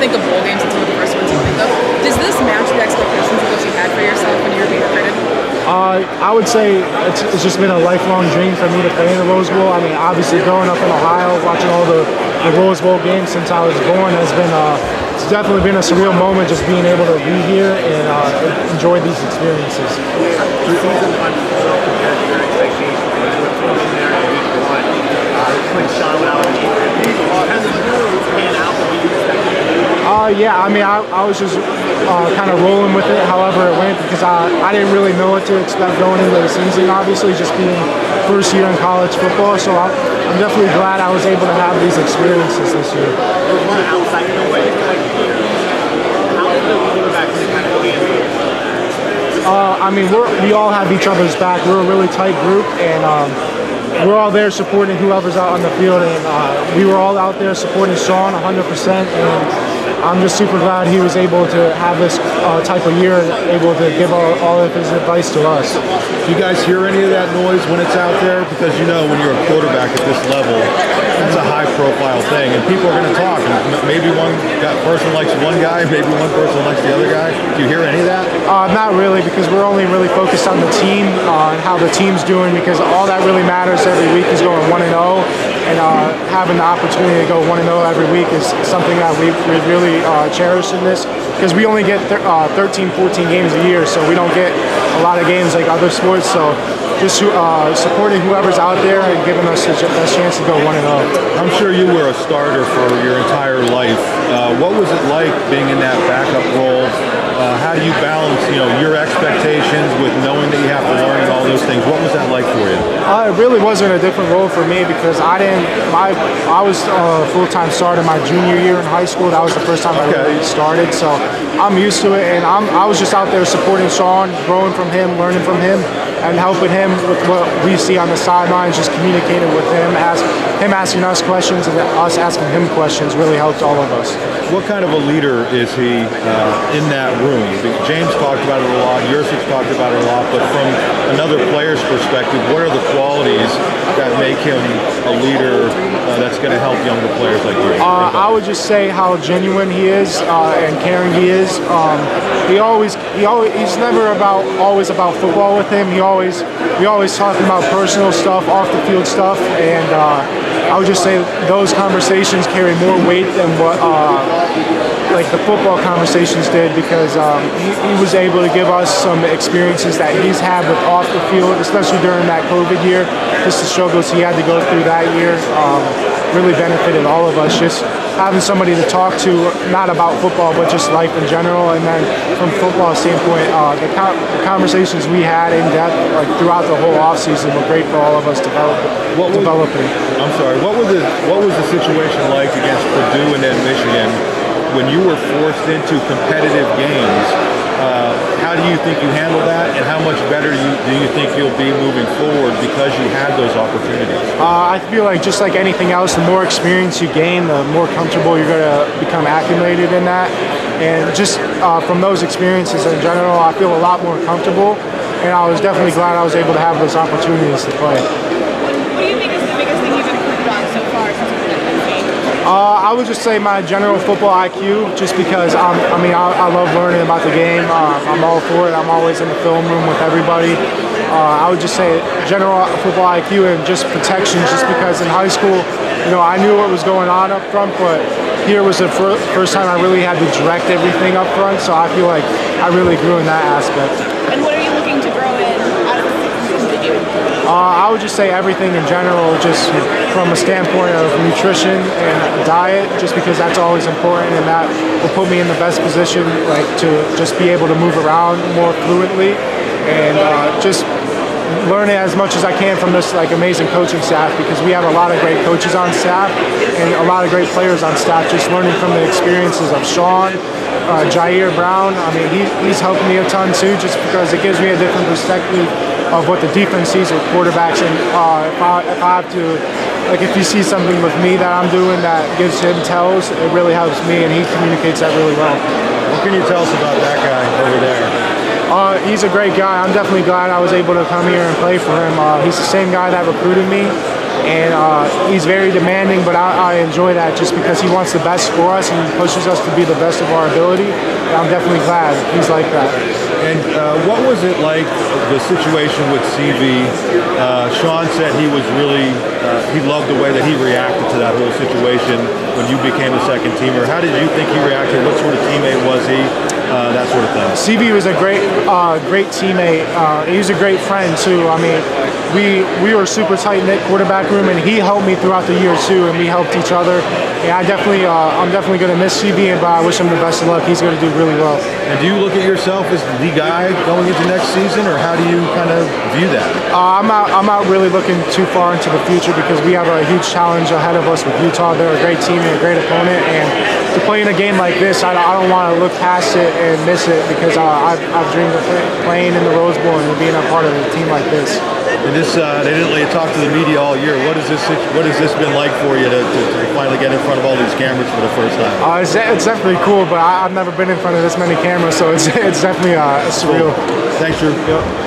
think the bowl games are some of the first ones you think of. Does this match the expectations of what you had for yourself when you were being recruited? I would say it's just been a lifelong dream for me to play in the Rose Bowl. I mean, obviously growing up in Ohio, watching all the Rose Bowl games since I was born has been it's definitely been a surreal moment just being able to be here and enjoy these experiences. Yeah, I mean, I was just kind of rolling with it however it went because I didn't really know what to expect going into the season, obviously, just being first year in college football. So I'm definitely glad I was able to have these experiences this year. There's one outside noise. How did the quarterback kind of go in? I mean, we all have each other's back. We're a really tight group, and we're all there supporting whoever's out on the field. And we were all out there supporting Sean 100%. And I'm just super glad he was able to have this type of year and able to give all of his advice to us. Do you guys hear any of that noise when it's out there? Because you know when you're a quarterback at this level, that's a high-profile thing, and people are going to talk. And maybe one person likes one guy, maybe one person likes the other guy. Do you hear any of that? Not really, because we're only really focused on the team and how the team's doing, because all that really matters every week is going 1-0, and having the opportunity to go 1-0 every week is something that we really cherish in this, because we only get 13, 14 games a year, so we don't get a lot of games like other sports. So just supporting whoever's out there and giving us the best chance to go 1-0. I'm sure you were a starter for your entire life. What was it like being in that backup role? How do you balance, your expectations with knowing that you have to learn and all those things? What was that like for you? It really wasn't a different role for me because I was a full-time starter my junior year in high school. That was the first time I really started, so I'm used to it. And I was just out there supporting Sean, growing from him, learning from him, and helping him with what we see on the sidelines. Just communicating with him, him asking us questions, and us asking him questions really helped all of us. What kind of a leader is he in that room? James talked about it a lot, Yursich talked about it a lot, but from another player's perspective, what are the qualities that make him a leader that's going to help younger players like you? I would just say how genuine he is and caring he is. He's never always about football with him. We always talking about personal stuff, off the field stuff, and I would just say those conversations carry more weight than what like the football conversations did, because he was able to give us some experiences that he's had with off the field, especially during that COVID year. Just the struggles he had to go through that year really benefited all of us. Just having somebody to talk to, not about football, but just life in general. And then from football standpoint, the conversations we had in depth, like throughout the whole offseason, were great for all of us developing. I'm sorry. What was the situation like against Purdue and then Michigan when you were forced into competitive games? How do you think you handled that, and how much better do you think you'll be moving forward because you had those opportunities? I feel like just like anything else, the more experience you gain, the more comfortable you're going to become acclimated in that. And just from those experiences in general, I feel a lot more comfortable, and I was definitely glad I was able to have those opportunities to play. What do you think is the biggest thing you've improved on so far since you've been in the game? I would just say my general football IQ, just because I love learning about the game. I'm all for it. I'm always in the film room with everybody. I would just say general football IQ and just protection, just because in high school, I knew what was going on up front, but here was the first time I really had to direct everything up front, so I feel like I really grew in that aspect. And what are you looking to grow in out of the season? I would just say everything in general, just from a standpoint of nutrition and diet, just because that's always important, and that will put me in the best position, like to just be able to move around more fluently, and just learn as much as I can from this amazing coaching staff, because we have a lot of great coaches on staff and a lot of great players on staff. Just learning from the experiences of Sean, Jair Brown. I mean, he's helped me a ton too, just because it gives me a different perspective of what the defense sees with quarterbacks. And if I have to, if you see something with me that I'm doing that gives him tells, it really helps me, and he communicates that really well. What can you tell us about that guy over there? He's a great guy. I'm definitely glad I was able to come here and play for him. He's the same guy that recruited me, and he's very demanding, but I enjoy that just because he wants the best for us and he pushes us to be the best of our ability. And I'm definitely glad he's like that. And what was it like, the situation with CV? Sean said he was really, he loved the way that he reacted to that whole situation when you became a second teamer. How did you think he reacted? What sort of teammate was he? That sort of thing. CV was a great teammate. He was a great friend too. I mean, we were a super tight-knit quarterback room, and he helped me throughout the year too, and we helped each other. And I'm definitely going to miss CV, but I wish him the best of luck. He's going to do really well. And do you look at yourself as the guy going into next season, or how do you kind of view that? I'm not really looking too far into the future because we have a huge challenge ahead of us with Utah. They're a great team and a great opponent, and to play in a game like this, I don't want to look past it and miss it because I've dreamed of playing in the Rose Bowl and being a part of a team like this. And this, they didn't let you talk to the media all year. What has this been like for you to finally get in front of all these cameras for the first time? It's definitely cool, but I've never been in front of this many cameras, so it's definitely surreal. Thanks, Drew. Yep.